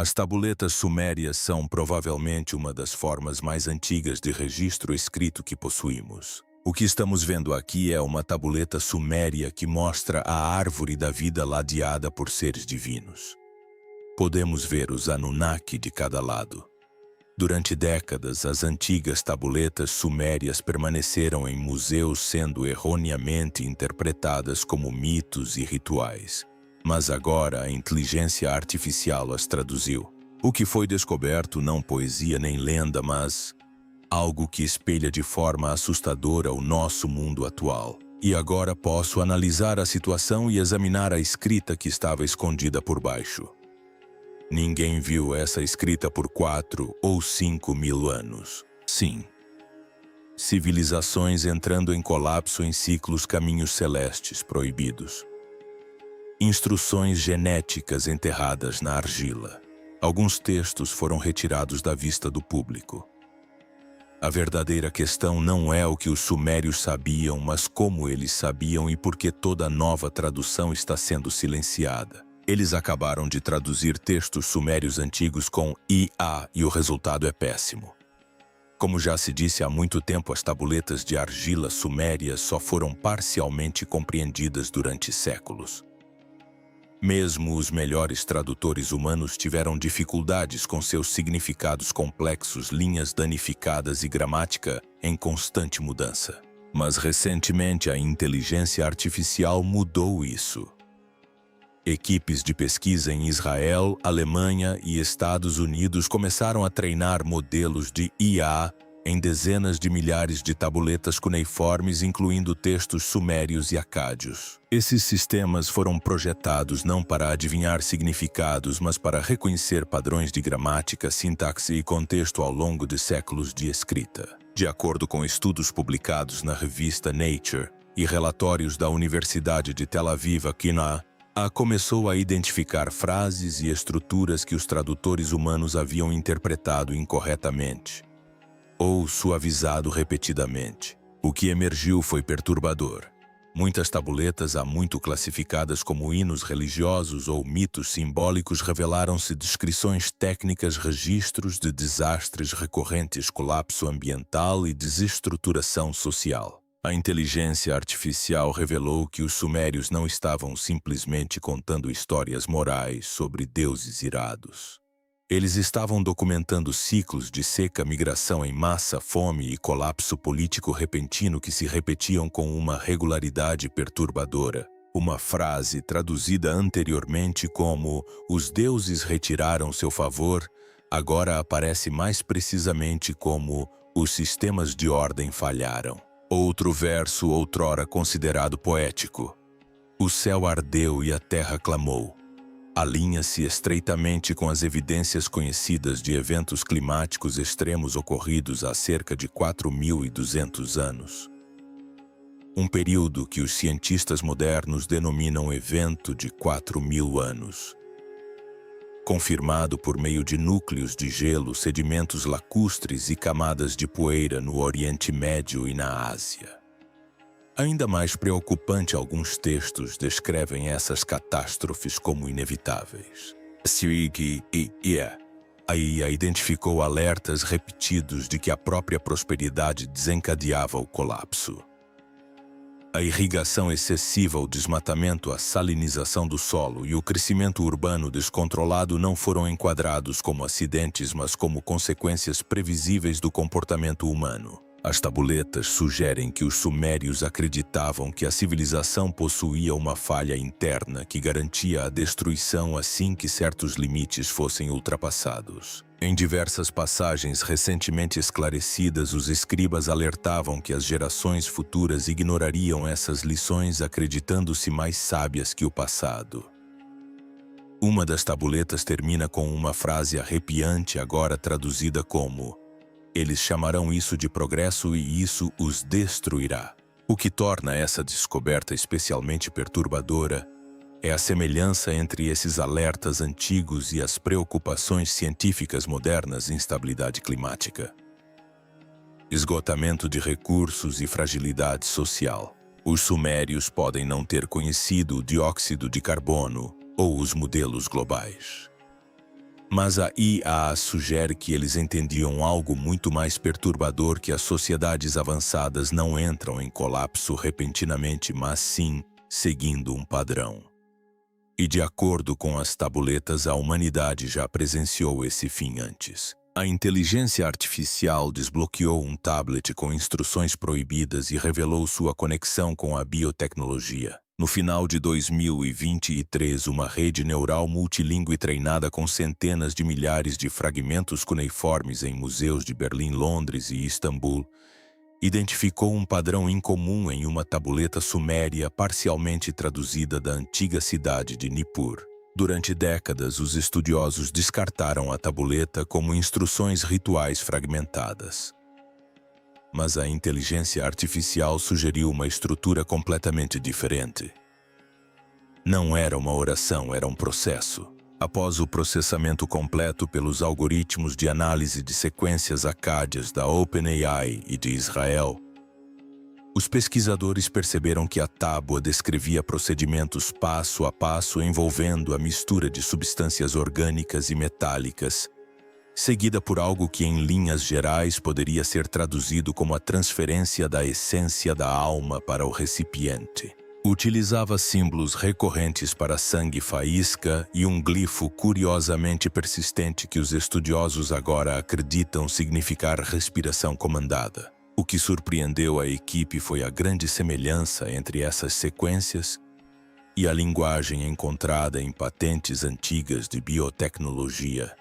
As tabuletas sumérias são provavelmente uma das formas mais antigas de registro escrito que possuímos. O que estamos vendo aqui é uma tabuleta suméria que mostra a árvore da vida ladeada por seres divinos. Podemos ver os Anunnaki de cada lado. Durante décadas, as antigas tabuletas sumérias permaneceram em museus sendo erroneamente interpretadas como mitos e rituais. Mas agora a inteligência artificial as traduziu. O que foi descoberto não poesia nem lenda, mas algo que espelha de forma assustadora o nosso mundo atual. E agora posso analisar a situação e examinar a escrita que estava escondida por baixo. Ninguém viu essa escrita por 4 ou 5 mil anos. Sim. Civilizações entrando em colapso em ciclos caminhos celestes proibidos. Instruções genéticas enterradas na argila. Alguns textos foram retirados da vista do público. A verdadeira questão não é o que os sumérios sabiam, mas como eles sabiam e por que toda nova tradução está sendo silenciada. Eles acabaram de traduzir textos sumérios antigos com IA e o resultado é péssimo. Como já se disse há muito tempo, as tabuletas de argila sumérias só foram parcialmente compreendidas durante séculos. Mesmo os melhores tradutores humanos tiveram dificuldades com seus significados complexos, linhas danificadas e gramática em constante mudança. Mas recentemente a inteligência artificial mudou isso. Equipes de pesquisa em Israel, Alemanha e Estados Unidos começaram a treinar modelos de IA em dezenas de milhares de tabuletas cuneiformes, incluindo textos sumérios e acádios. Esses sistemas foram projetados não para adivinhar significados, mas para reconhecer padrões de gramática, sintaxe e contexto ao longo de séculos de escrita. De acordo com estudos publicados na revista Nature e relatórios da Universidade de Tel Aviv, começou a identificar frases e estruturas que os tradutores humanos haviam interpretado incorretamente ou suavizado repetidamente. O que emergiu foi perturbador. Muitas tabuletas, há muito classificadas como hinos religiosos ou mitos simbólicos, revelaram-se descrições técnicas, registros de desastres recorrentes, colapso ambiental e desestruturação social. A inteligência artificial revelou que os sumérios não estavam simplesmente contando histórias morais sobre deuses irados. Eles estavam documentando ciclos de seca, migração em massa, fome e colapso político repentino que se repetiam com uma regularidade perturbadora. Uma frase traduzida anteriormente como "os deuses retiraram seu favor", agora aparece mais precisamente como "os sistemas de ordem falharam". Outro verso outrora considerado poético: "O céu ardeu e a terra clamou", alinha-se estreitamente com as evidências conhecidas de eventos climáticos extremos ocorridos há cerca de 4.200 anos. Um período que os cientistas modernos denominam evento de 4.000 anos. Confirmado por meio de núcleos de gelo, sedimentos lacustres e camadas de poeira no Oriente Médio e na Ásia. Ainda mais preocupante, alguns textos descrevem essas catástrofes como inevitáveis. A IA identificou alertas repetidos de que a própria prosperidade desencadeava o colapso. A irrigação excessiva, o desmatamento, a salinização do solo e o crescimento urbano descontrolado não foram enquadrados como acidentes, mas como consequências previsíveis do comportamento humano. As tabuletas sugerem que os sumérios acreditavam que a civilização possuía uma falha interna que garantia a destruição assim que certos limites fossem ultrapassados. Em diversas passagens recentemente esclarecidas, os escribas alertavam que as gerações futuras ignorariam essas lições, acreditando-se mais sábias que o passado. Uma das tabuletas termina com uma frase arrepiante, agora traduzida como: "Eles chamarão isso de progresso e isso os destruirá". O que torna essa descoberta especialmente perturbadora é a semelhança entre esses alertas antigos e as preocupações científicas modernas: instabilidade climática, esgotamento de recursos e fragilidade social. Os sumérios podem não ter conhecido o dióxido de carbono ou os modelos globais, Mas a IA sugere que eles entendiam algo muito mais perturbador, que as sociedades avançadas não entram em colapso repentinamente, mas sim seguindo um padrão. E de acordo com as tabuletas, a humanidade já presenciou esse fim antes. A inteligência artificial desbloqueou um tablet com instruções proibidas e revelou sua conexão com a biotecnologia. No final de 2023, uma rede neural multilingüe treinada com centenas de milhares de fragmentos cuneiformes em museus de Berlim, Londres e Istambul identificou um padrão incomum em uma tabuleta suméria parcialmente traduzida da antiga cidade de Nippur. Durante décadas, os estudiosos descartaram a tabuleta como instruções rituais fragmentadas. Mas a inteligência artificial sugeriu uma estrutura completamente diferente. Não era uma oração, era um processo. Após o processamento completo pelos algoritmos de análise de sequências acádias da OpenAI e de Israel, os pesquisadores perceberam que a tábua descrevia procedimentos passo a passo envolvendo a mistura de substâncias orgânicas e metálicas, seguida por algo que em linhas gerais poderia ser traduzido como a transferência da essência da alma para o recipiente. Utilizava símbolos recorrentes para sangue faísca e um glifo curiosamente persistente que os estudiosos agora acreditam significar respiração comandada. O que surpreendeu a equipe foi a grande semelhança entre essas sequências e a linguagem encontrada em patentes antigas de biotecnologia,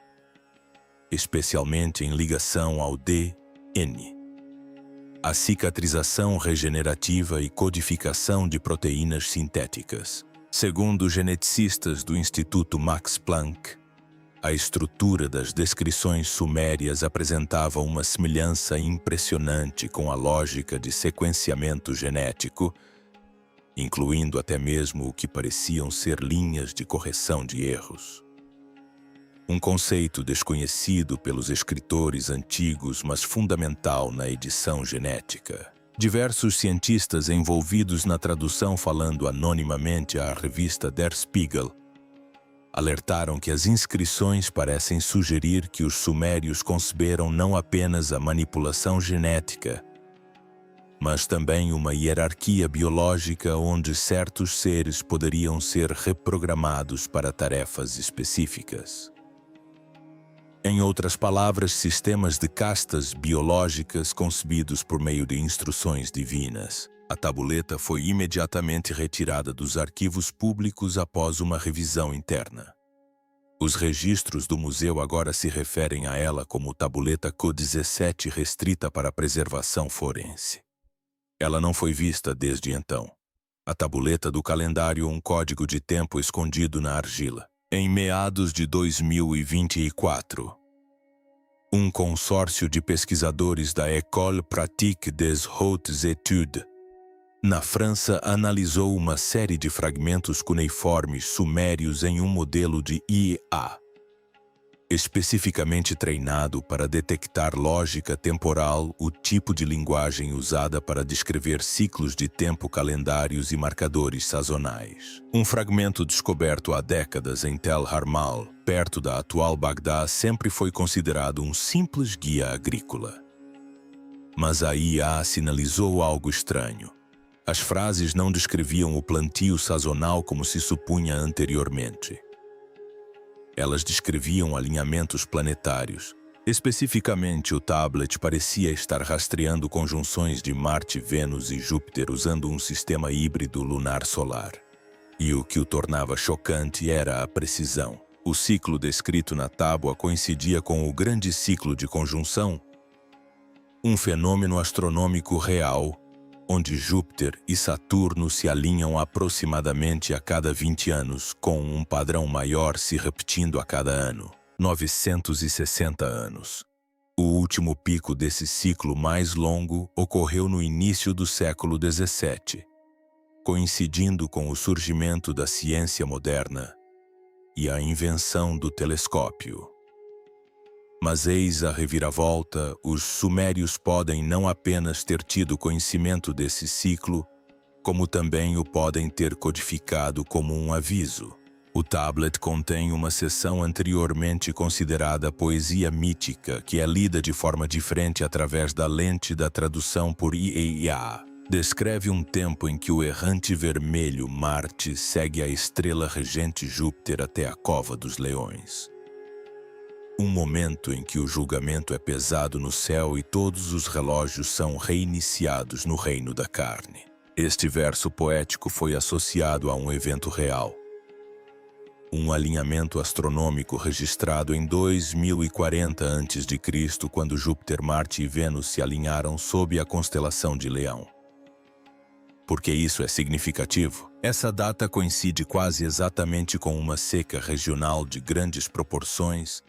especialmente em ligação ao DNA. A cicatrização regenerativa e codificação de proteínas sintéticas. Segundo geneticistas do Instituto Max Planck, a estrutura das descrições sumérias apresentava uma semelhança impressionante com a lógica de sequenciamento genético, incluindo até mesmo o que pareciam ser linhas de correção de erros. Um conceito desconhecido pelos escritores antigos, mas fundamental na edição genética. Diversos cientistas envolvidos na tradução, falando anonimamente à revista Der Spiegel, alertaram que as inscrições parecem sugerir que os sumérios conceberam não apenas a manipulação genética, mas também uma hierarquia biológica onde certos seres poderiam ser reprogramados para tarefas específicas. Em outras palavras, sistemas de castas biológicas concebidos por meio de instruções divinas. A tabuleta foi imediatamente retirada dos arquivos públicos após uma revisão interna. Os registros do museu agora se referem a ela como tabuleta CO-17 restrita para preservação forense. Ela não foi vista desde então. A tabuleta do calendário, um código de tempo escondido na argila. Em meados de 2024, um consórcio de pesquisadores da École Pratique des Hautes Études, na França, analisou uma série de fragmentos cuneiformes sumérios em um modelo de IA, especificamente treinado para detectar lógica temporal, o tipo de linguagem usada para descrever ciclos de tempo calendários e marcadores sazonais. Um fragmento descoberto há décadas em Tel Harmal, perto da atual Bagdá, sempre foi considerado um simples guia agrícola. Mas a IA sinalizou algo estranho. As frases não descreviam o plantio sazonal como se supunha anteriormente. Elas descreviam alinhamentos planetários. Especificamente, o tablet parecia estar rastreando conjunções de Marte, Vênus e Júpiter usando um sistema híbrido lunar-solar. E o que o tornava chocante era a precisão. O ciclo descrito na tábua coincidia com o grande ciclo de conjunção, um fenômeno astronômico real, onde Júpiter e Saturno se alinham aproximadamente a cada 20 anos, com um padrão maior se repetindo a cada ano. 960 anos. O último pico desse ciclo mais longo ocorreu no início do século XVII, coincidindo com o surgimento da ciência moderna e a invenção do telescópio. Mas eis a reviravolta: os sumérios podem não apenas ter tido conhecimento desse ciclo, como também o podem ter codificado como um aviso. O tablet contém uma seção anteriormente considerada poesia mítica, que é lida de forma diferente através da lente da tradução por IAIA. Descreve um tempo em que o errante vermelho Marte segue a estrela regente Júpiter até a cova dos leões. Um momento em que o julgamento é pesado no céu e todos os relógios são reiniciados no reino da carne. Este verso poético foi associado a um evento real. Um alinhamento astronômico registrado em 2040 a.C., quando Júpiter, Marte e Vênus se alinharam sob a constelação de Leão. Por que isso é significativo? Essa data coincide quase exatamente com uma seca regional de grandes proporções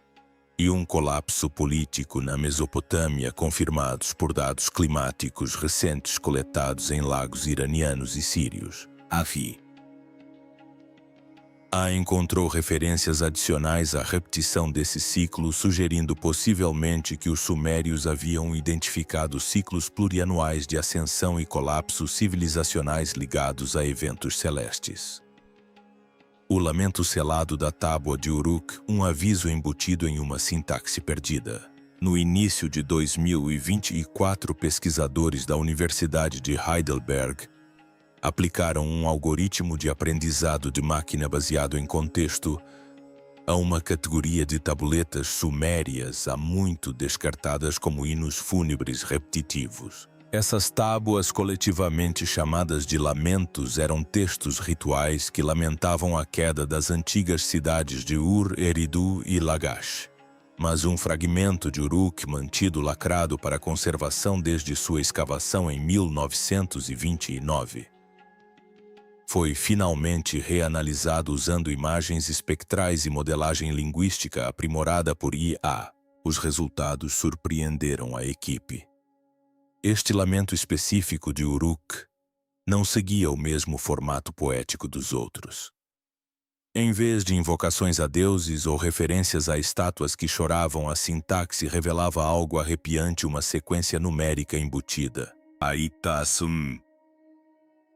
e um colapso político na Mesopotâmia, confirmados por dados climáticos recentes coletados em lagos iranianos e sírios. A encontrou referências adicionais à repetição desse ciclo, sugerindo possivelmente que os sumérios haviam identificado ciclos plurianuais de ascensão e colapso civilizacionais ligados a eventos celestes. O lamento selado da tábua de Uruk, um aviso embutido em uma sintaxe perdida. No início de 2024, pesquisadores da Universidade de Heidelberg aplicaram um algoritmo de aprendizado de máquina baseado em contexto a uma categoria de tabuletas sumérias há muito descartadas como hinos fúnebres repetitivos. Essas tábuas, coletivamente chamadas de lamentos, eram textos rituais que lamentavam a queda das antigas cidades de Ur, Eridu e Lagash. Mas um fragmento de Uruk, mantido lacrado para conservação desde sua escavação em 1929, foi finalmente reanalisado usando imagens espectrais e modelagem linguística aprimorada por IA. Os resultados surpreenderam a equipe. Este lamento específico de Uruk não seguia o mesmo formato poético dos outros. Em vez de invocações a deuses ou referências a estátuas que choravam, a sintaxe revelava algo arrepiante, uma sequência numérica embutida. Aitasum.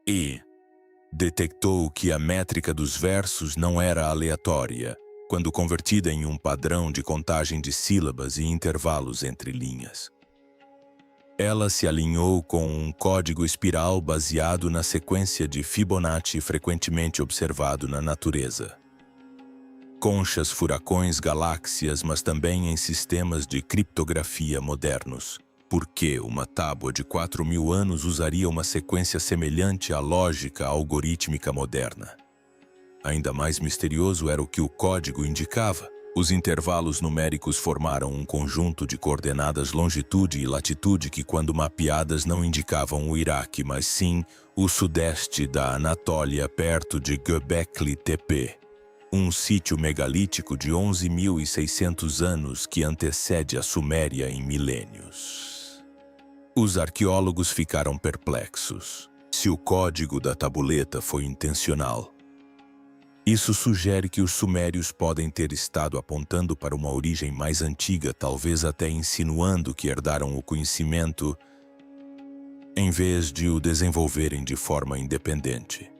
E detectou que a métrica dos versos não era aleatória, quando convertida em um padrão de contagem de sílabas e intervalos entre linhas. Ela se alinhou com um código espiral baseado na sequência de Fibonacci frequentemente observado na natureza. Conchas, furacões, galáxias, mas também em sistemas de criptografia modernos. Por que uma tábua de 4.000 anos usaria uma sequência semelhante à lógica algorítmica moderna? Ainda mais misterioso era o que o código indicava. Os intervalos numéricos formaram um conjunto de coordenadas longitude e latitude que, quando mapeadas, não indicavam o Iraque, mas sim o sudeste da Anatólia, perto de Göbekli Tepe, um sítio megalítico de 11.600 anos que antecede a Suméria em milênios. Os arqueólogos ficaram perplexos. Se o código da tabuleta foi intencional, isso sugere que os sumérios podem ter estado apontando para uma origem mais antiga, talvez até insinuando que herdaram o conhecimento em vez de o desenvolverem de forma independente.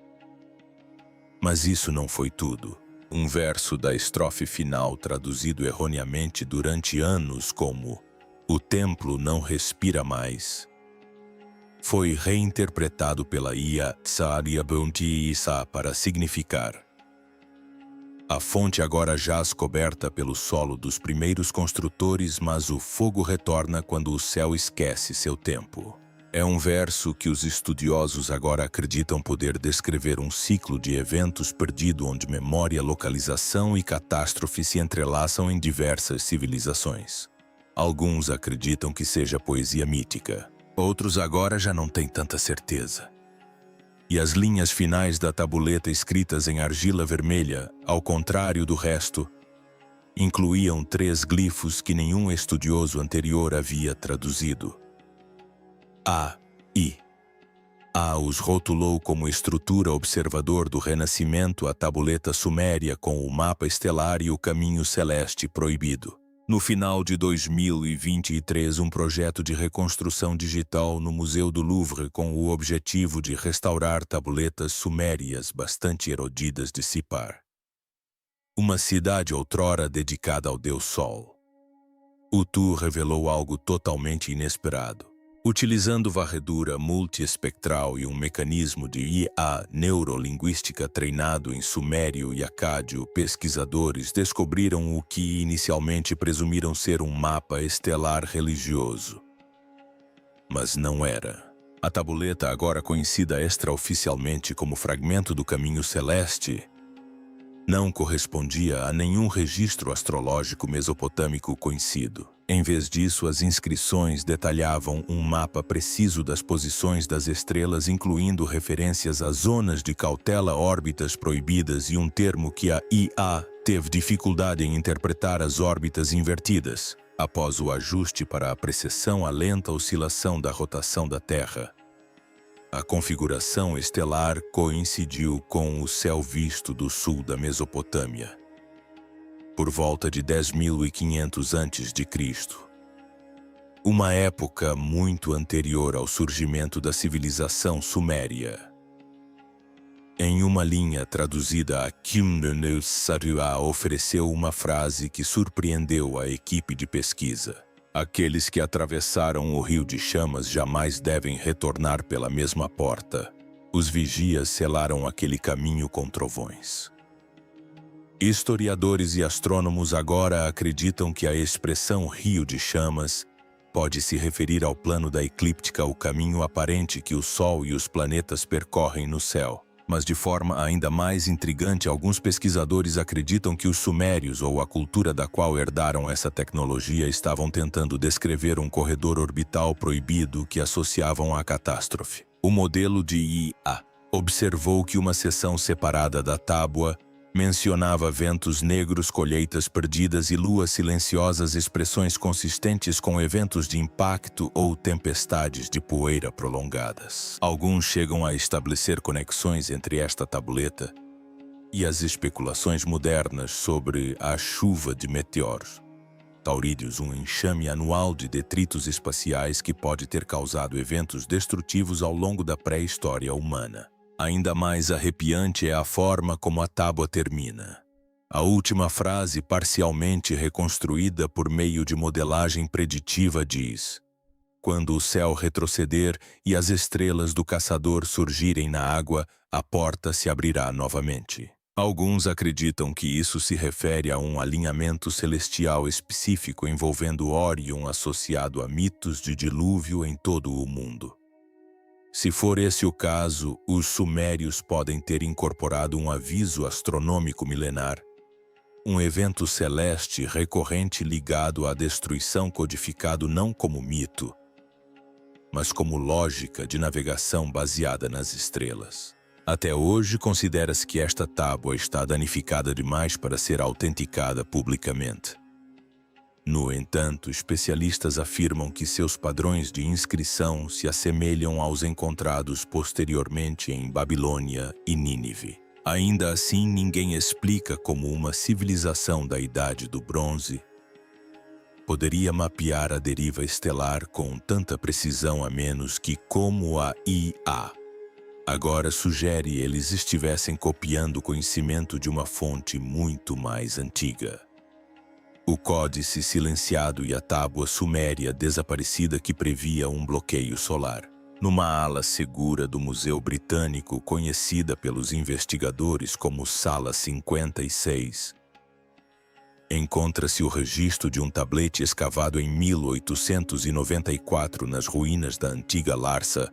Mas isso não foi tudo. Um verso da estrofe final, traduzido erroneamente durante anos como "O templo não respira mais", foi reinterpretado pela IA Tsariabunti Isa para significar: a fonte agora jaz coberta pelo solo dos primeiros construtores, mas o fogo retorna quando o céu esquece seu tempo. É um verso que os estudiosos agora acreditam poder descrever um ciclo de eventos perdido onde memória, localização e catástrofe se entrelaçam em diversas civilizações. Alguns acreditam que seja poesia mítica, outros agora já não têm tanta certeza. E as linhas finais da tabuleta escritas em argila vermelha, ao contrário do resto, incluíam 3 glifos que nenhum estudioso anterior havia traduzido. I. A os rotulou como estrutura observador do Renascimento a tabuleta suméria com o mapa estelar e o caminho celeste proibido. No final de 2023, um projeto de reconstrução digital no Museu do Louvre com o objetivo de restaurar tabuletas sumérias bastante erodidas de Sipar. uma cidade outrora dedicada ao deus Sol. Utu revelou algo totalmente inesperado. Utilizando varredura multiespectral e um mecanismo de IA neurolinguística treinado em sumério e acádio, pesquisadores descobriram o que inicialmente presumiram ser um mapa estelar religioso. Mas não era. A tabuleta, agora conhecida extraoficialmente como Fragmento do Caminho Celeste, não correspondia a nenhum registro astrológico mesopotâmico conhecido. Em vez disso, as inscrições detalhavam um mapa preciso das posições das estrelas, incluindo referências a zonas de cautela, órbitas proibidas e um termo que a IA teve dificuldade em interpretar: as órbitas invertidas. Após o ajuste para a precessão, a lenta oscilação da rotação da Terra, a configuração estelar coincidiu com o céu visto do sul da Mesopotâmia, por volta de 10.500 a.C., uma época muito anterior ao surgimento da civilização suméria. Em uma linha traduzida, a Kim Sarua ofereceu uma frase que surpreendeu a equipe de pesquisa: aqueles que atravessaram o rio de chamas jamais devem retornar pela mesma porta. Os vigias selaram aquele caminho com trovões. Historiadores e astrônomos agora acreditam que a expressão rio de chamas pode se referir ao plano da eclíptica, o caminho aparente que o Sol e os planetas percorrem no céu. Mas de forma ainda mais intrigante, alguns pesquisadores acreditam que os sumérios, ou a cultura da qual herdaram essa tecnologia, estavam tentando descrever um corredor orbital proibido que associavam à catástrofe. O modelo de IA observou que uma seção separada da tábua mencionava ventos negros, colheitas perdidas e luas silenciosas, expressões consistentes com eventos de impacto ou tempestades de poeira prolongadas. Alguns chegam a estabelecer conexões entre esta tabuleta e as especulações modernas sobre a chuva de meteoros Taurídeos, um enxame anual de detritos espaciais que pode ter causado eventos destrutivos ao longo da pré-história humana. Ainda mais arrepiante é a forma como a tábua termina. A última frase, parcialmente reconstruída por meio de modelagem preditiva, diz: quando o céu retroceder e as estrelas do caçador surgirem na água, a porta se abrirá novamente. Alguns acreditam que isso se refere a um alinhamento celestial específico envolvendo Órion, associado a mitos de dilúvio em todo o mundo. Se for esse o caso, os sumérios podem ter incorporado um aviso astronômico milenar, um evento celeste recorrente ligado à destruição, codificado não como mito, mas como lógica de navegação baseada nas estrelas. Até hoje, considera-se que esta tábua está danificada demais para ser autenticada publicamente. No entanto, especialistas afirmam que seus padrões de inscrição se assemelham aos encontrados posteriormente em Babilônia e Nínive. Ainda assim, ninguém explica como uma civilização da Idade do Bronze poderia mapear a deriva estelar com tanta precisão, a menos que, como a IA agora sugere, eles estivessem copiando o conhecimento de uma fonte muito mais antiga. O códice silenciado e a tábua suméria desaparecida que previa um bloqueio solar. Numa ala segura do Museu Britânico, conhecida pelos investigadores como Sala 56, encontra-se o registro de um tablete escavado em 1894 nas ruínas da antiga Larsa,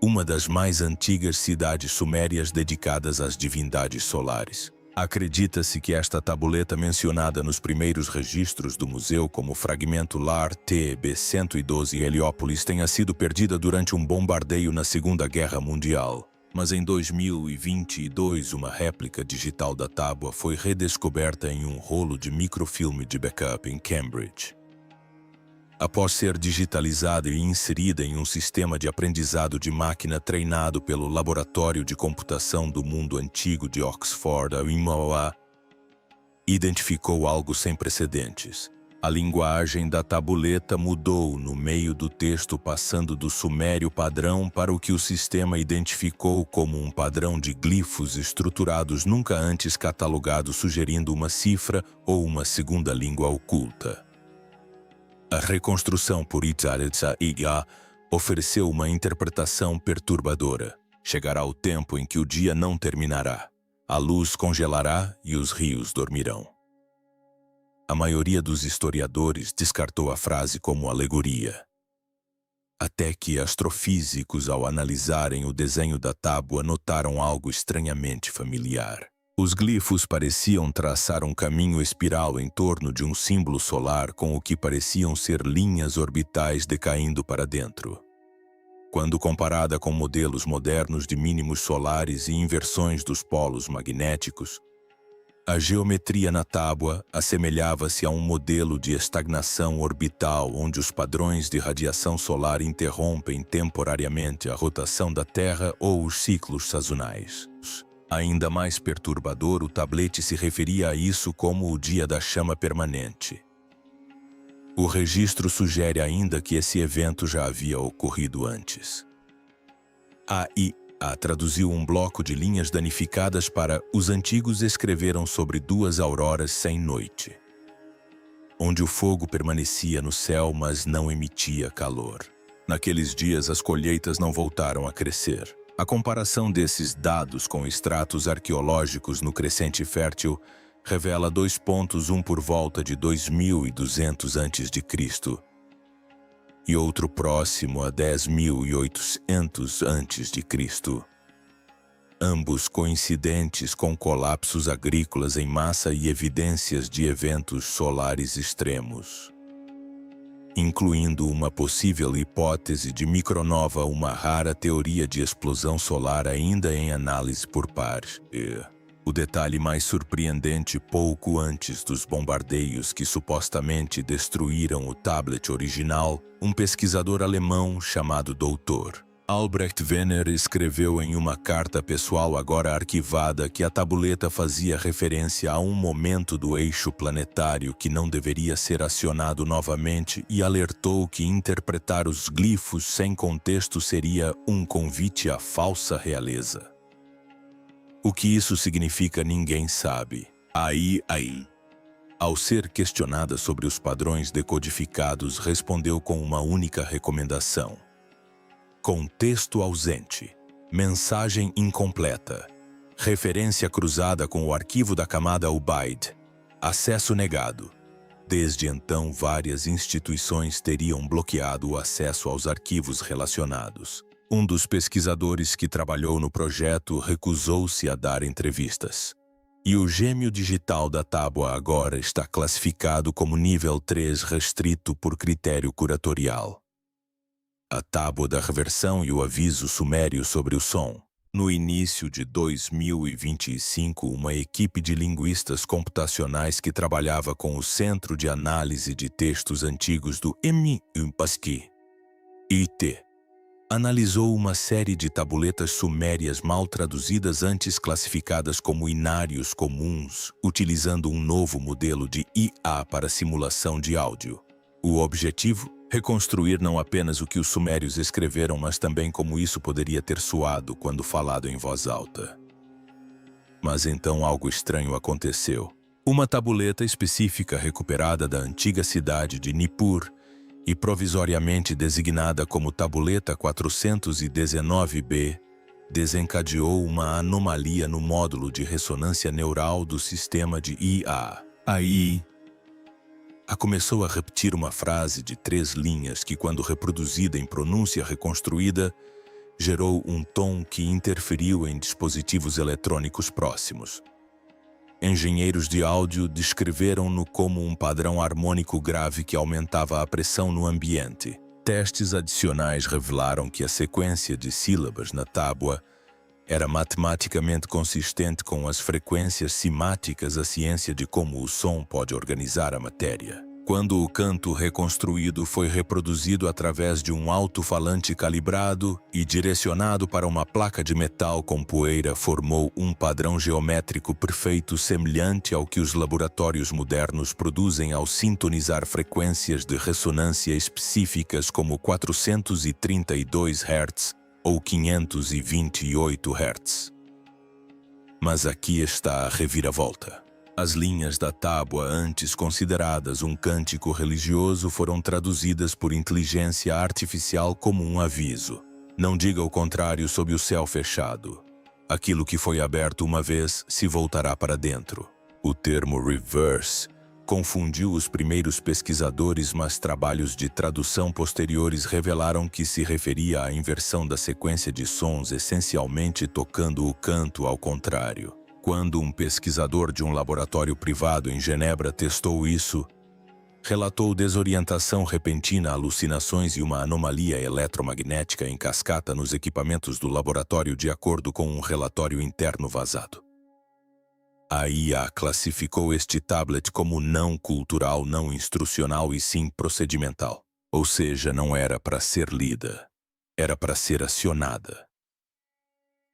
uma das mais antigas cidades sumérias dedicadas às divindades solares. Acredita-se que esta tabuleta, mencionada nos primeiros registros do museu como fragmento LAR TB-112 Heliópolis, tenha sido perdida durante um bombardeio na Segunda Guerra Mundial. Mas em 2022, uma réplica digital da tábua foi redescoberta em um rolo de microfilme de backup em Cambridge. Após ser digitalizada e inserida em um sistema de aprendizado de máquina treinado pelo Laboratório de Computação do Mundo Antigo de Oxford, a IMOA identificou algo sem precedentes. A linguagem da tabuleta mudou no meio do texto, passando do sumério padrão para o que o sistema identificou como um padrão de glifos estruturados nunca antes catalogados, sugerindo uma cifra ou uma segunda língua oculta. A reconstrução por Itzaretsa-Iga ofereceu uma interpretação perturbadora. Chegará o tempo em que o dia não terminará. A luz congelará e os rios dormirão. A maioria dos historiadores descartou a frase como alegoria. Até que astrofísicos, ao analisarem o desenho da tábua, notaram algo estranhamente familiar. Os glifos pareciam traçar um caminho espiral em torno de um símbolo solar com o que pareciam ser linhas orbitais decaindo para dentro. Quando comparada com modelos modernos de mínimos solares e inversões dos polos magnéticos, a geometria na tábua assemelhava-se a um modelo de estagnação orbital onde os padrões de radiação solar interrompem temporariamente a rotação da Terra ou os ciclos sazonais. Ainda mais perturbador, o tablete se referia a isso como o dia da chama permanente. O registro sugere ainda que esse evento já havia ocorrido antes. A IA traduziu um bloco de linhas danificadas para "Os antigos escreveram sobre duas auroras sem noite", onde o fogo permanecia no céu, mas não emitia calor. Naqueles dias, as colheitas não voltaram a crescer. A comparação desses dados com extratos arqueológicos no Crescente Fértil revela 2 pontos, um por volta de 2200 a.C. e outro próximo a 10.800 a.C., ambos coincidentes com colapsos agrícolas em massa e evidências de eventos solares extremos, incluindo uma possível hipótese de micronova, uma rara teoria de explosão solar ainda em análise por pares. O detalhe mais surpreendente: pouco antes dos bombardeios que supostamente destruíram o tablet original, um pesquisador alemão chamado Dr. Albrecht Wenner escreveu em uma carta pessoal agora arquivada que a tabuleta fazia referência a um momento do eixo planetário que não deveria ser acionado novamente e alertou que interpretar os glifos sem contexto seria um convite à falsa realeza. O que isso significa ninguém sabe. Aí. Ao ser questionada sobre os padrões decodificados, respondeu com uma única recomendação: contexto ausente, mensagem incompleta, referência cruzada com o arquivo da camada Ubaid, acesso negado. Desde então, várias instituições teriam bloqueado o acesso aos arquivos relacionados. Um dos pesquisadores que trabalhou no projeto recusou-se a dar entrevistas. E o gêmeo digital da tábua agora está classificado como nível 3 restrito por critério curatorial. A tábua da reversão e o aviso sumério sobre o som. No início de 2025, uma equipe de linguistas computacionais que trabalhava com o Centro de Análise de Textos Antigos do MIT analisou uma série de tabuletas sumérias mal traduzidas, antes classificadas como inários comuns, utilizando um novo modelo de IA para simulação de áudio. O objetivo? Reconstruir não apenas o que os sumérios escreveram, mas também como isso poderia ter soado quando falado em voz alta. Mas então algo estranho aconteceu. Uma tabuleta específica recuperada da antiga cidade de Nippur e provisoriamente designada como tabuleta 419b, desencadeou uma anomalia no módulo de ressonância neural do sistema de IA. Aí, começou a repetir uma frase de 3 linhas que, quando reproduzida em pronúncia reconstruída, gerou um tom que interferiu em dispositivos eletrônicos próximos. Engenheiros de áudio descreveram-no como um padrão harmônico grave que aumentava a pressão no ambiente. Testes adicionais revelaram que a sequência de sílabas na tábua era matematicamente consistente com as frequências simáticas, a ciência de como o som pode organizar a matéria. Quando o canto reconstruído foi reproduzido através de um alto-falante calibrado e direcionado para uma placa de metal com poeira, formou um padrão geométrico perfeito semelhante ao que os laboratórios modernos produzem ao sintonizar frequências de ressonância específicas como 432 Hz ou 528 Hz. Mas aqui está a reviravolta. As linhas da tábua, antes consideradas um cântico religioso, foram traduzidas por inteligência artificial como um aviso. Não diga o contrário sob o céu fechado. Aquilo que foi aberto uma vez se voltará para dentro. O termo reverse confundiu os primeiros pesquisadores, mas trabalhos de tradução posteriores revelaram que se referia à inversão da sequência de sons, essencialmente tocando o canto ao contrário. Quando um pesquisador de um laboratório privado em Genebra testou isso, relatou desorientação repentina, alucinações e uma anomalia eletromagnética em cascata nos equipamentos do laboratório, de acordo com um relatório interno vazado. A IA classificou este tablet como não cultural, não instrucional e sim procedimental. Ou seja, não era para ser lida, era para ser acionada.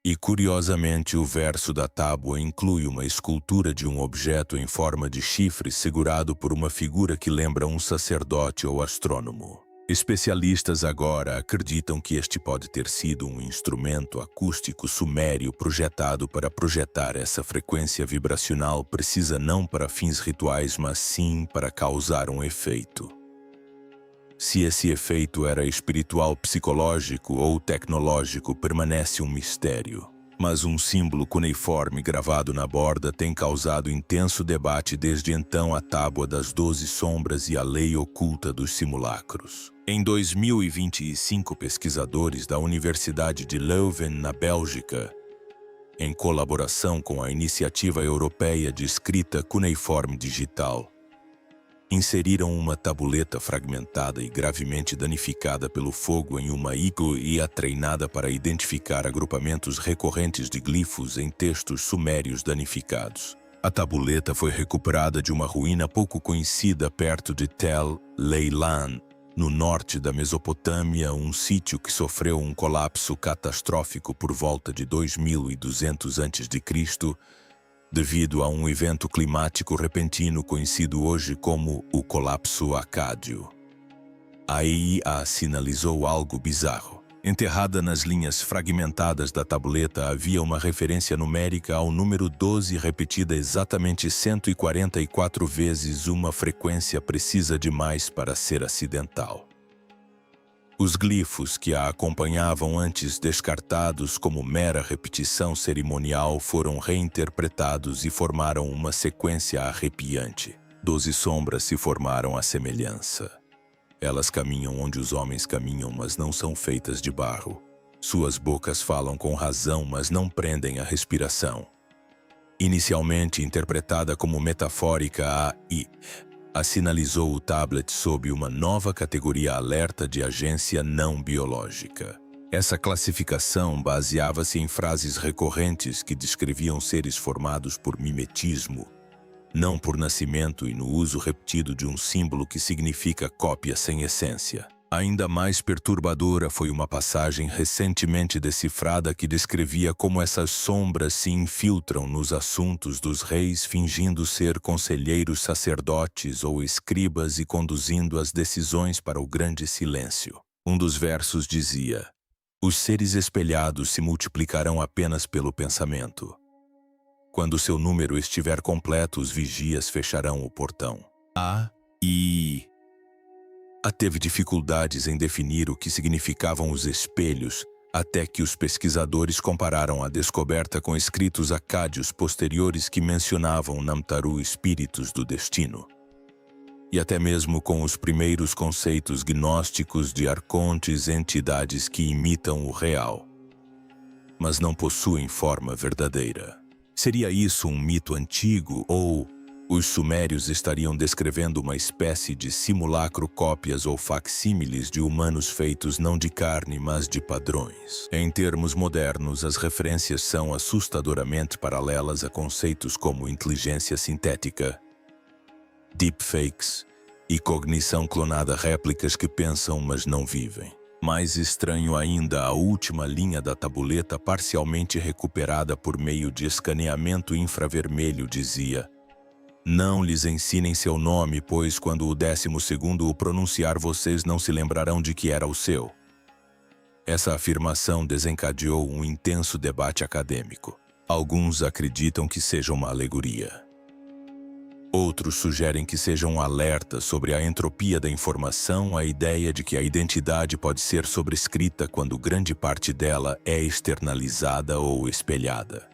E, curiosamente, o verso da tábua inclui uma escultura de um objeto em forma de chifre segurado por uma figura que lembra um sacerdote ou astrônomo. Especialistas agora acreditam que este pode ter sido um instrumento acústico sumério projetado para projetar essa frequência vibracional precisa não para fins rituais, mas sim para causar um efeito. Se esse efeito era espiritual, psicológico ou tecnológico, permanece um mistério. Mas um símbolo cuneiforme gravado na borda tem causado intenso debate desde então: a tábua das 12 sombras e a lei oculta dos simulacros. Em 2025, pesquisadores da Universidade de Leuven, na Bélgica, em colaboração com a Iniciativa Europeia de Escrita Cuneiforme Digital, inseriram uma tabuleta fragmentada e gravemente danificada pelo fogo em uma IA treinada para identificar agrupamentos recorrentes de glifos em textos sumérios danificados. A tabuleta foi recuperada de uma ruína pouco conhecida perto de Tel Leilan, no norte da Mesopotâmia, um sítio que sofreu um colapso catastrófico por volta de 2200 a.C., devido a um evento climático repentino conhecido hoje como o colapso acádio. A IA sinalizou algo bizarro. Enterrada nas linhas fragmentadas da tabuleta havia uma referência numérica ao número 12 repetida exatamente 144 vezes, uma frequência precisa demais para ser acidental. Os glifos que a acompanhavam, antes descartados como mera repetição cerimonial, foram reinterpretados e formaram uma sequência arrepiante. 12 sombras se formaram à semelhança. Elas caminham onde os homens caminham, mas não são feitas de barro. Suas bocas falam com razão, mas não prendem a respiração. Inicialmente interpretada como metafórica, a IA sinalizou o tablet sob uma nova categoria alerta de agência não biológica. Essa classificação baseava-se em frases recorrentes que descreviam seres formados por mimetismo, não por nascimento, e no uso repetido de um símbolo que significa cópia sem essência. Ainda mais perturbadora foi uma passagem recentemente decifrada que descrevia como essas sombras se infiltram nos assuntos dos reis, fingindo ser conselheiros, sacerdotes ou escribas e conduzindo as decisões para o grande silêncio. Um dos versos dizia: "Os seres espelhados se multiplicarão apenas pelo pensamento. Quando seu número estiver completo, os vigias fecharão o portão." A teve dificuldades em definir o que significavam os espelhos, até que os pesquisadores compararam a descoberta com escritos acádios posteriores que mencionavam Namtaru, espíritos do destino, e até mesmo com os primeiros conceitos gnósticos de arcontes, entidades que imitam o real, mas não possuem forma verdadeira. Seria isso um mito antigo, ou os sumérios estariam descrevendo uma espécie de simulacro, cópias ou facsímiles de humanos feitos não de carne, mas de padrões? Em termos modernos, as referências são assustadoramente paralelas a conceitos como inteligência sintética, deepfakes E cognição clonada, réplicas que pensam, mas não vivem. Mais estranho ainda, a última linha da tabuleta, parcialmente recuperada por meio de escaneamento infravermelho, dizia: não lhes ensinem seu nome, pois quando o 12º o pronunciar, vocês não se lembrarão de que era o seu. Essa afirmação desencadeou um intenso debate acadêmico. Alguns acreditam que seja uma alegoria. Outros sugerem que seja um alerta sobre a entropia da informação, a ideia de que a identidade pode ser sobrescrita quando grande parte dela é externalizada ou espelhada.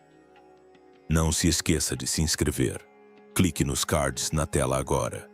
Não se esqueça de se inscrever. Clique nos cards na tela agora.